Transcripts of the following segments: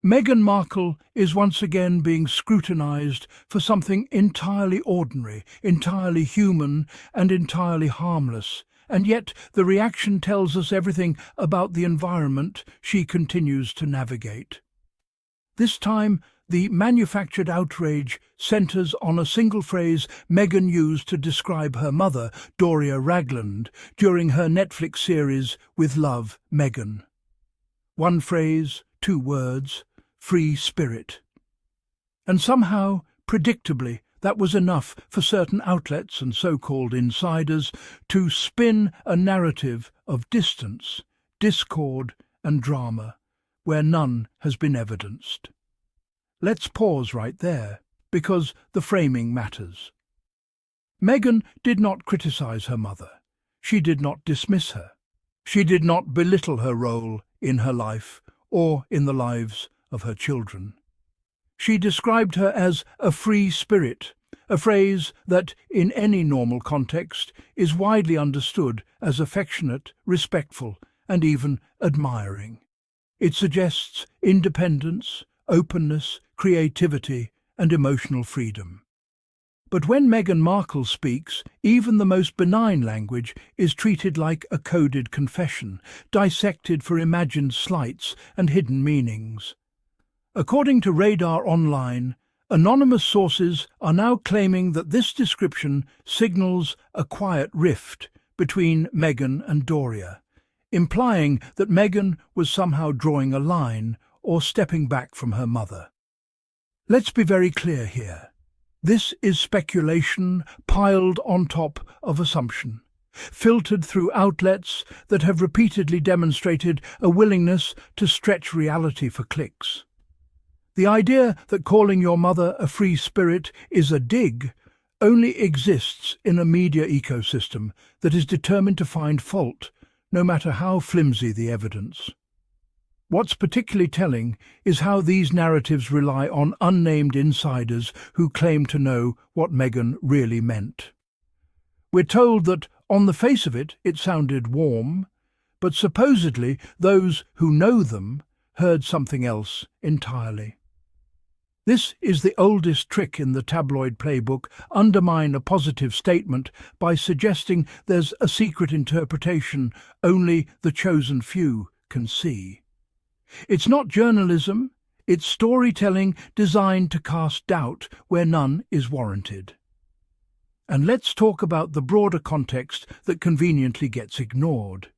Meghan Markle is once again being scrutinised for something entirely ordinary, entirely human, and entirely harmless, and yet the reaction tells us everything about the environment she continues to navigate. This time, the manufactured outrage centres on a single phrase Meghan used to describe her mother, Doria Ragland, during her Netflix series With Love, Meghan. One phrase, two words: free spirit. And somehow, predictably, that was enough for certain outlets and so-called insiders to spin a narrative of distance, discord and drama, where none has been evidenced. Let's pause right there, because the framing matters. Meghan did not criticise her mother. She did not dismiss her. She did not belittle her role in her life or in the lives of her children. She described her as a free spirit, a phrase that, in any normal context, is widely understood as affectionate, respectful, and even admiring. It suggests independence, openness, creativity, and emotional freedom. But when Meghan Markle speaks, even the most benign language is treated like a coded confession, dissected for imagined slights and hidden meanings. According to Radar Online, anonymous sources are now claiming that this description signals a quiet rift between Meghan and Doria, implying that Meghan was somehow drawing a line or stepping back from her mother. Let's be very clear here. This is speculation piled on top of assumption, filtered through outlets that have repeatedly demonstrated a willingness to stretch reality for clicks. The idea that calling your mother a free spirit is a dig only exists in a media ecosystem that is determined to find fault, no matter how flimsy the evidence. What's particularly telling is how these narratives rely on unnamed insiders who claim to know what Meghan really meant. We're told that, on the face of it, it sounded warm, but supposedly those who know them heard something else entirely. This is the oldest trick in the tabloid playbook: undermine a positive statement by suggesting there's a secret interpretation only the chosen few can see. It's not journalism, it's storytelling designed to cast doubt where none is warranted. And let's talk about the broader context that conveniently gets ignored.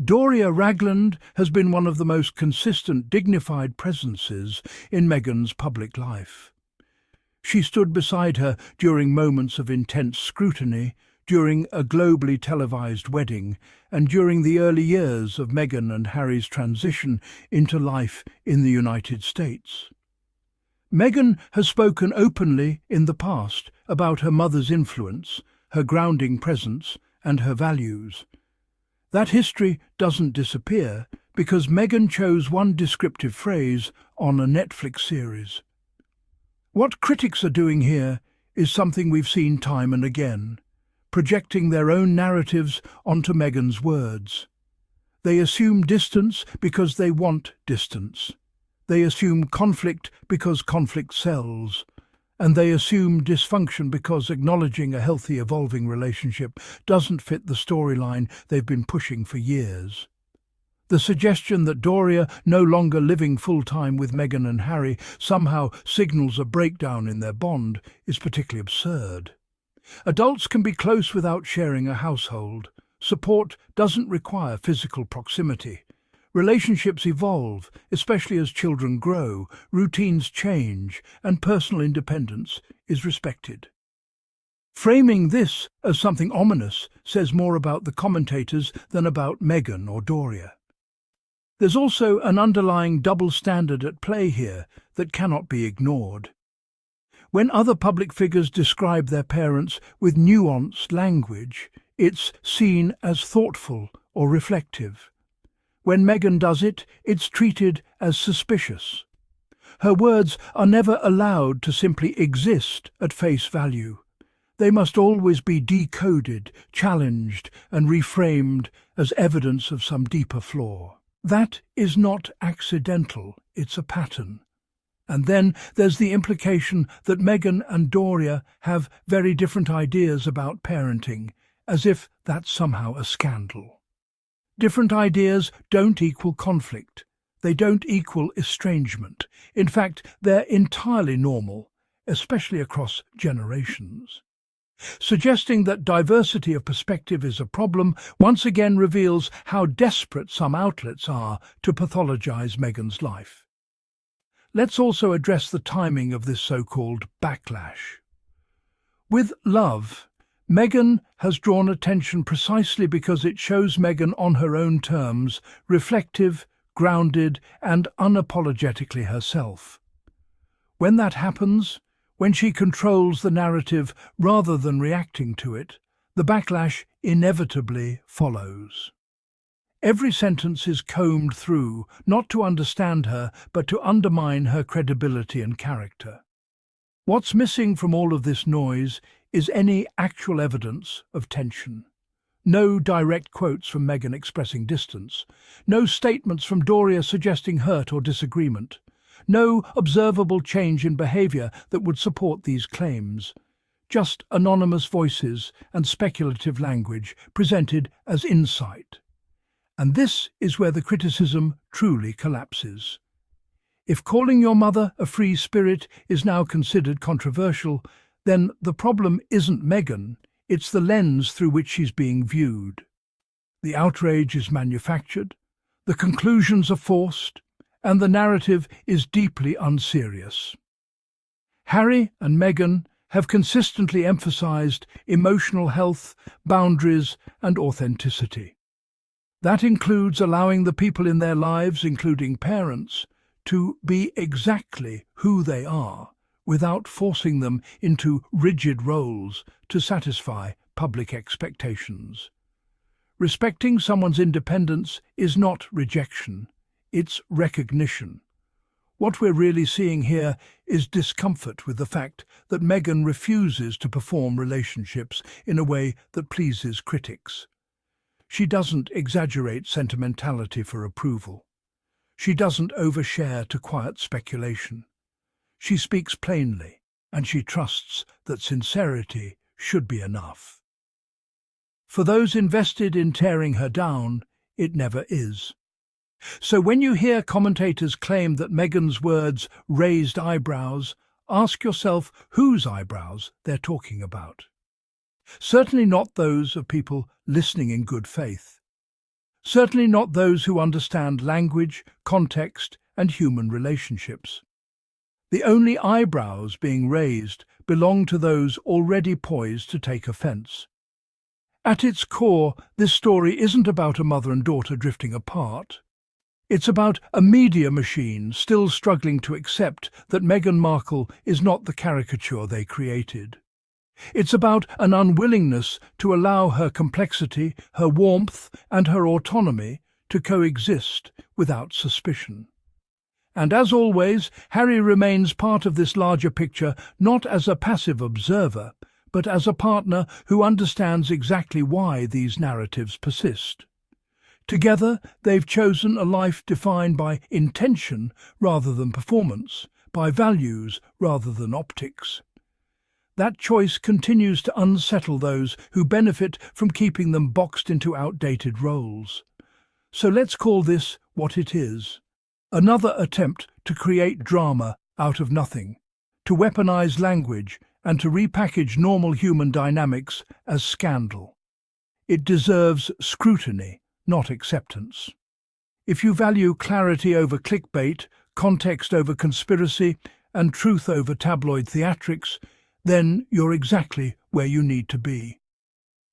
Doria Ragland has been one of the most consistent, dignified presences in Meghan's public life. She stood beside her during moments of intense scrutiny, during a globally televised wedding, and during the early years of Meghan and Harry's transition into life in the United States. Meghan has spoken openly in the past about her mother's influence, her grounding presence, and her values. That history doesn't disappear because Meghan chose one descriptive phrase on a Netflix series. What critics are doing here is something we've seen time and again: projecting their own narratives onto Meghan's words. They assume distance because they want distance. They assume conflict because conflict sells. And they assume dysfunction because acknowledging a healthy, evolving relationship doesn't fit the storyline they've been pushing for years. The suggestion that Doria, no longer living full-time with Meghan and Harry, somehow signals a breakdown in their bond is particularly absurd. Adults can be close without sharing a household. Support doesn't require physical proximity. Relationships evolve, especially as children grow, routines change, and personal independence is respected. Framing this as something ominous says more about the commentators than about Meghan or Doria. There's also an underlying double standard at play here that cannot be ignored. When other public figures describe their parents with nuanced language, it's seen as thoughtful or reflective. When Meghan does it, it's treated as suspicious. Her words are never allowed to simply exist at face value. They must always be decoded, challenged, and reframed as evidence of some deeper flaw. That is not accidental, it's a pattern. And then there's the implication that Meghan and Doria have very different ideas about parenting, as if that's somehow a scandal. Different ideas don't equal conflict. They don't equal estrangement. In fact, they're entirely normal, especially across generations. Suggesting that diversity of perspective is a problem once again reveals how desperate some outlets are to pathologize Meghan's life. Let's also address the timing of this so-called backlash. With love, Meghan has drawn attention precisely because it shows Meghan on her own terms, reflective, grounded, and unapologetically herself. When that happens, when she controls the narrative rather than reacting to it, the backlash inevitably follows. Every sentence is combed through, not to understand her, but to undermine her credibility and character. What's missing from all of this noise is any actual evidence of tension. No direct quotes from Meghan expressing distance, no statements from Doria suggesting hurt or disagreement, no observable change in behaviour that would support these claims. Just anonymous voices and speculative language presented as insight. And this is where the criticism truly collapses. If calling your mother a free spirit is now considered controversial, then the problem isn't Meghan, it's the lens through which she's being viewed. The outrage is manufactured, the conclusions are forced, and the narrative is deeply unserious. Harry and Meghan have consistently emphasized emotional health, boundaries, and authenticity. That includes allowing the people in their lives, including parents, to be exactly who they are, without forcing them into rigid roles to satisfy public expectations. Respecting someone's independence is not rejection, it's recognition. What we're really seeing here is discomfort with the fact that Meghan refuses to perform relationships in a way that pleases critics. She doesn't exaggerate sentimentality for approval. She doesn't overshare to quiet speculation. She speaks plainly, and she trusts that sincerity should be enough. For those invested in tearing her down, it never is. So when you hear commentators claim that Meghan's words raised eyebrows, ask yourself whose eyebrows they're talking about. Certainly not those of people listening in good faith. Certainly not those who understand language, context, and human relationships. The only eyebrows being raised belong to those already poised to take offence. At its core, this story isn't about a mother and daughter drifting apart. It's about a media machine still struggling to accept that Meghan Markle is not the caricature they created. It's about an unwillingness to allow her complexity, her warmth, and her autonomy to coexist without suspicion. And as always, Harry remains part of this larger picture not as a passive observer, but as a partner who understands exactly why these narratives persist. Together, they've chosen a life defined by intention rather than performance, by values rather than optics. That choice continues to unsettle those who benefit from keeping them boxed into outdated roles. So let's call this what it is. Another attempt to create drama out of nothing, to weaponize language and to repackage normal human dynamics as scandal. It deserves scrutiny, not acceptance. If you value clarity over clickbait, context over conspiracy, and truth over tabloid theatrics, then you're exactly where you need to be.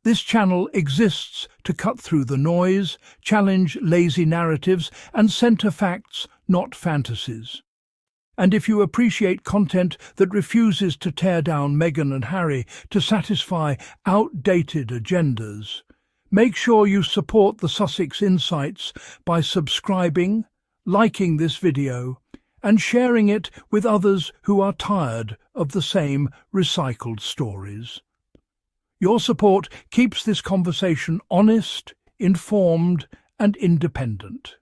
This channel exists to cut through the noise, challenge lazy narratives, and center facts, not fantasies. And if you appreciate content that refuses to tear down Meghan and Harry to satisfy outdated agendas, make sure you support the Sussex Insights by subscribing, liking this video, and sharing it with others who are tired of the same recycled stories. Your support keeps this conversation honest, informed, and independent.